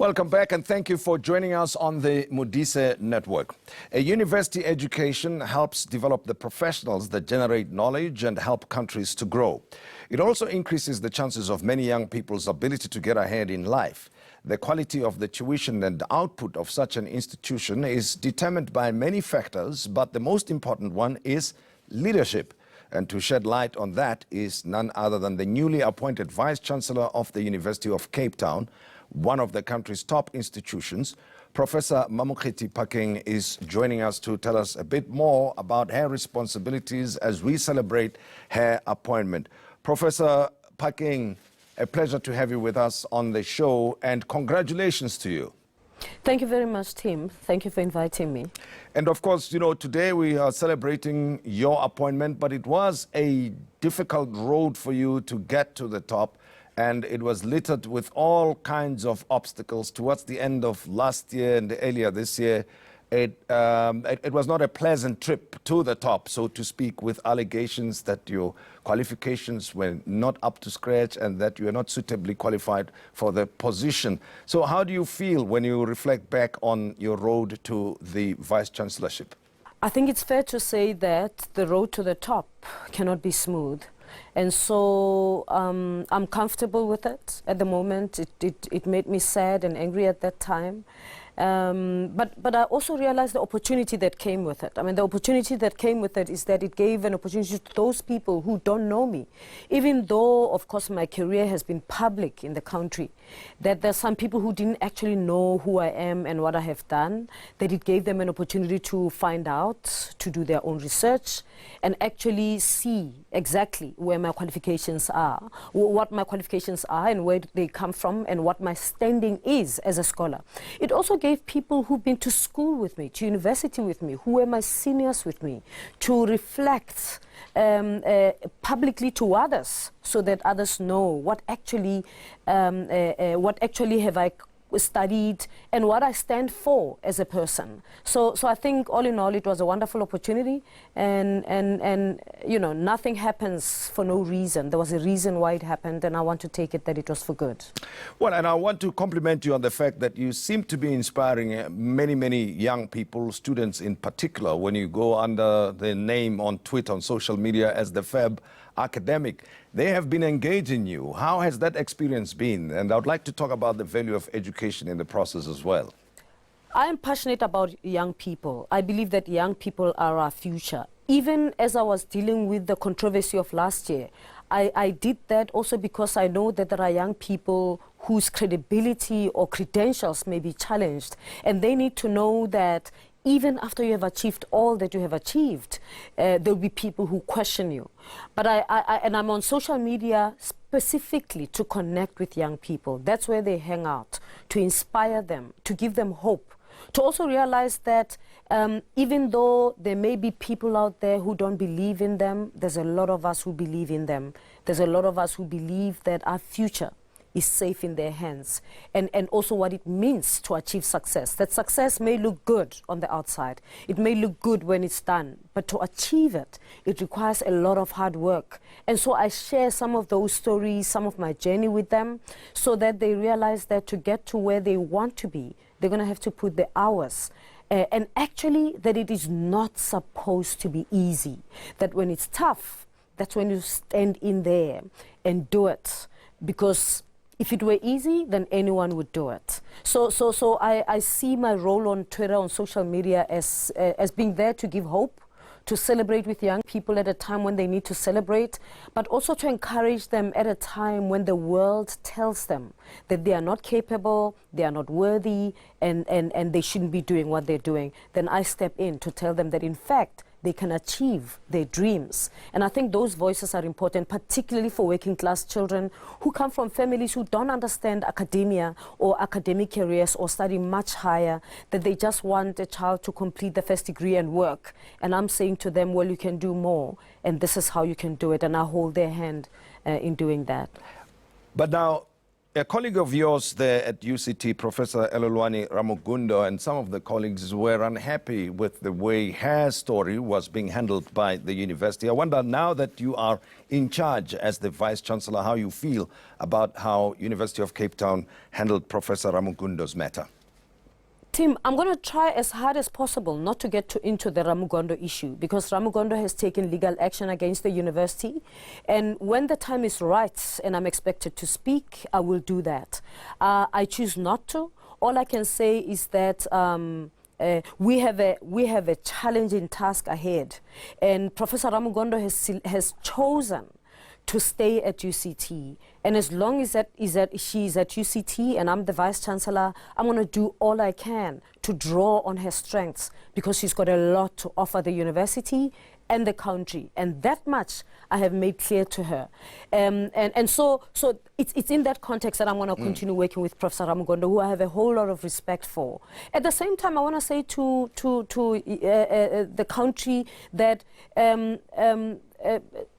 Welcome back and thank you for joining us on the Modise Network. A university education helps develop the professionals that generate knowledge and help countries to grow. It also increases the chances of many young people's ability to get ahead in life. The quality of the tuition and output of such an institution is determined by many factors, but the most important one is leadership. And to shed light on that is none other than the newly appointed Vice Chancellor of the University of Cape Town, one of the country's top institutions. Professor Mamokgethi Phakeng is joining us to tell us a bit more about her responsibilities as we celebrate her appointment. Professor Phakeng, a pleasure to have you with us on the show, and congratulations to you. Thank you very much, Tim. Thank you for inviting me. And of course, you know, today we are celebrating your appointment, but it was a difficult road for you to get to the top, and it was littered with all kinds of obstacles. Towards the end of last year and earlier this year, it was not a pleasant trip to the top, so to speak, with allegations that your qualifications were not up to scratch and that you are not suitably qualified for the position. So how do you feel when you reflect back on your road to the Vice Chancellorship? I think it's fair to say that the road to the top cannot be smooth. And so I'm comfortable with it at the moment. It made me sad and angry at that time. But I also realized the opportunity that came with it. I mean, the opportunity that came with it is that it gave an opportunity to those people who don't know me. Even though, of course, my career has been public in the country, that there's some people who didn't actually know who I am and what I have done, that it gave them an opportunity to find out, to do their own research, and actually see exactly where my qualifications are, what my qualifications are and where they come from and what my standing is as a scholar. It also gave people who've been to school with me, to university with me, who were my seniors with me, to reflect publicly to others so that others know what actually have I studied and what I stand for as a person. So I think all in all it was a wonderful opportunity, and you know, nothing happens for no reason. There was a reason why it happened, and I want to take it that it was for good. Well, and I want to compliment you on the fact that you seem to be inspiring many young people, students in particular, when you go under the name on Twitter, on social media as the Fab Academic. They have been engaging you. How has that experience been? And I would like to talk about the value of education in the process as well. I am passionate about young people. I believe that young people are our future. Even as I was dealing with the controversy of last year, I did that also because I know that there are young people whose credibility or credentials may be challenged, and they need to know that even after you have achieved all that you have achieved, there will be people who question you. But I'm on social media specifically to connect with young people. That's where they hang out, to inspire them, to give them hope, to also realize that even though there may be people out there who don't believe in them, there's a lot of us who believe in them. There's a lot of us who believe that our future is safe in their hands, and also what it means to achieve success. That success may look good on the outside. It may look good when it's done, but to achieve it, it requires a lot of hard work. And so I share some of those stories, some of my journey with them, so that they realize that to get to where they want to be, they're going to have to put the hours. And actually, that it is not supposed to be easy. That when it's tough, that's when you stand in there and do it. Because if it were easy, then anyone would do it. So I see my role on Twitter, on social media, as being there to give hope, to celebrate with young people at a time when they need to celebrate, but also to encourage them at a time when the world tells them that they are not capable, they are not worthy, and they shouldn't be doing what they're doing. Then I step in to tell them that, in fact, they can achieve their dreams. And I think those voices are important, particularly for working class children who come from families who don't understand academia or academic careers or study much higher, that they just want a child to complete the first degree and work. And I'm saying to them, well, you can do more, and this is how you can do it. And I hold their hand in doing that. But now, A colleague of yours there at UCT, Professor Rama Gondo, and some of the colleagues were unhappy with the way her story was being handled by the university. I wonder, now that you are in charge as the Vice Chancellor, how you feel about how University of Cape Town handled Professor Rama Gondo's matter. Tim, I'm going to try as hard as possible not to get into the Rama Gondo issue, because Rama Gondo has taken legal action against the university. And when the time is right and I'm expected to speak, I will do that. I choose not to. All I can say is that we have a challenging task ahead. And Professor Rama Gondo has chosen to stay at UCT. And as long as she is at UCT and I'm the Vice Chancellor, I'm going to do all I can to draw on her strengths, because she's got a lot to offer the university and the country. And that much I have made clear to her. So it's in that context that I'm going to continue working with Professor Rama Gondo, who I have a whole lot of respect for. At the same time, I want to say to the country that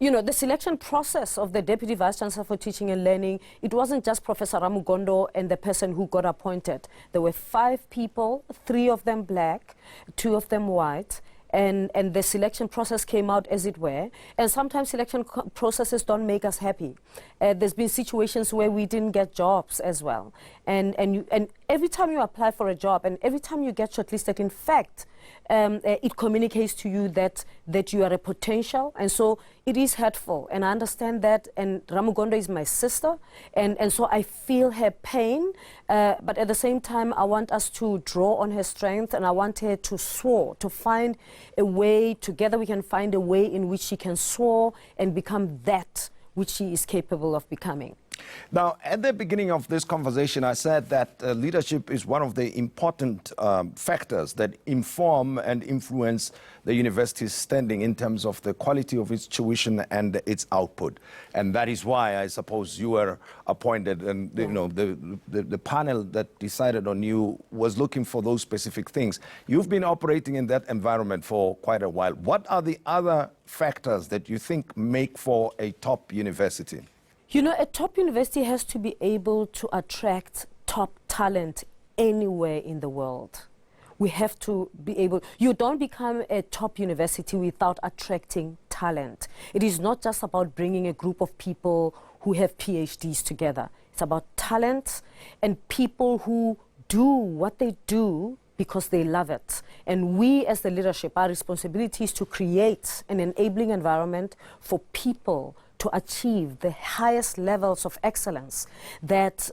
the selection process of the Deputy Vice Chancellor for Teaching and Learning, it wasn't just Professor Rama Gondo and the person who got appointed. There were 5 people, 3 of them black, 2 of them white, and the selection process came out as it were. And sometimes selection processes don't make us happy. There's been situations where we didn't get jobs as well. And every time you apply for a job and every time you get shortlisted, in fact, it communicates to you that you are a potential, and so it is hurtful, and I understand that. And Rama Gondo is my sister, and so I feel her pain, but at the same time I want us to draw on her strength, and I want her to soar, to find a way, together we can find a way in which she can soar and become that which she is capable of becoming. Now, at the beginning of this conversation, I said that leadership is one of the important factors that inform and influence the university's standing in terms of the quality of its tuition and its output. And that is why I suppose you were appointed, and the panel that decided on you was looking for those specific things. You've been operating in that environment for quite a while. What are the other factors that you think make for a top university? You know, a top university has to be able to attract top talent anywhere in the world. We have to be able, you don't become a top university without attracting talent. It is not just about bringing a group of people who have PhDs together. It's about talent and people who do what they do because they love it. And we as the leadership, our responsibility is to create an enabling environment for people to achieve the highest levels of excellence that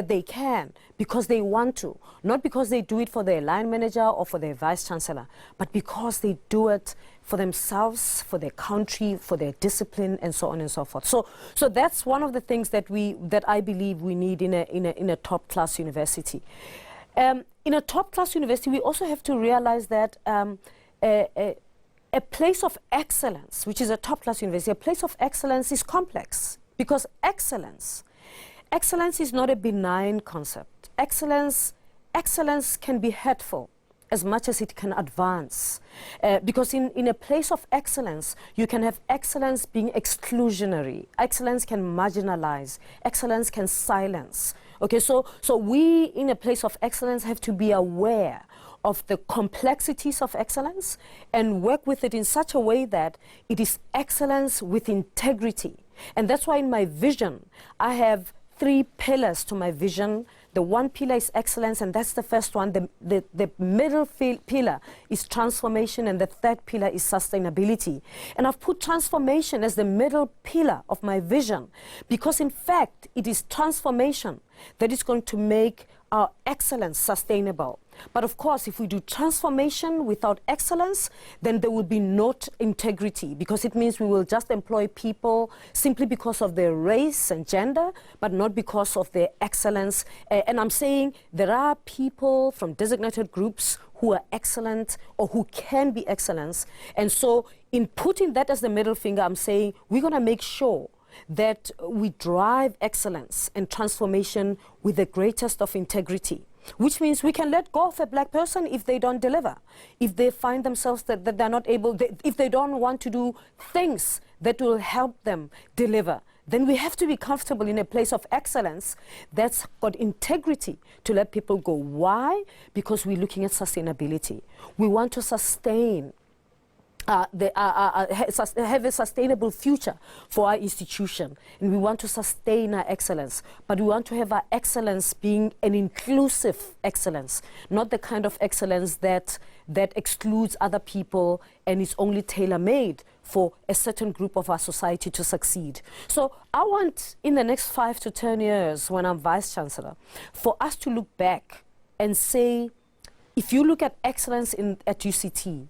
they can, because they want to, not because they do it for their line manager or for their vice chancellor, but because they do it for themselves, for their country, for their discipline, and so on and so forth. So that's one of the things that I believe we need in a top class university. In a top class university, we also have to realize that a place of excellence, which is a top-class university, a place of excellence is complex, because excellence is not a benign concept. Excellence can be hurtful as much as it can advance. Because in a place of excellence, you can have excellence being exclusionary. Excellence can marginalize. Excellence can silence. Okay, so we in a place of excellence have to be aware of the complexities of excellence and work with it in such a way that it is excellence with integrity. And that's why in my vision, I have 3 pillars to my vision. The one pillar is excellence, and that's the first one. The middle pillar is transformation, and the third pillar is sustainability. And I've put transformation as the middle pillar of my vision, because in fact, it is transformation that is going to make our excellence sustainable. But of course, if we do transformation without excellence, then there will be no integrity, because it means we will just employ people simply because of their race and gender, but not because of their excellence. And I'm saying there are people from designated groups who are excellent or who can be excellent. And so in putting that as the middle finger, I'm saying we're going to make sure that we drive excellence and transformation with the greatest of integrity, which means we can let go of a black person if they don't deliver, if they find themselves that they're not able, if they don't want to do things that will help them deliver, then we have to be comfortable in a place of excellence that's got integrity to let people go. Why? Because we're looking at sustainability. We want to sustain have a sustainable future for our institution, and we want to sustain our excellence, but we want to have our excellence being an inclusive excellence, not the kind of excellence that excludes other people and is only tailor-made for a certain group of our society to succeed. So I want, in the next 5 to 10 years, when I'm Vice Chancellor, for us to look back and say, if you look at excellence at UCT,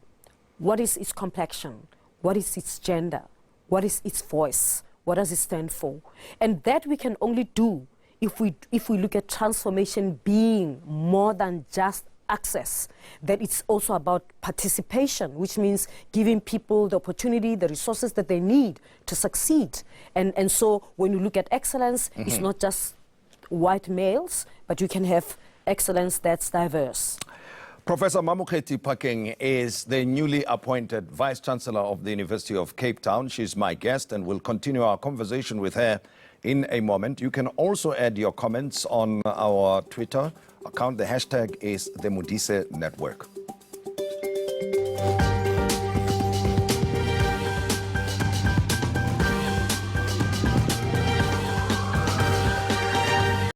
what is its complexion? What is its gender? What is its voice? What does it stand for? And that we can only do if we look at transformation being more than just access, that it's also about participation, which means giving people the opportunity, the resources that they need to succeed. And so when you look at excellence, it's not just white males, but you can have excellence that's diverse. Professor Mamokgethi Phakeng is the newly appointed Vice Chancellor of the University of Cape Town. She's my guest, and we'll continue our conversation with her in a moment. You can also add your comments on our Twitter account. The hashtag is the Modise Network.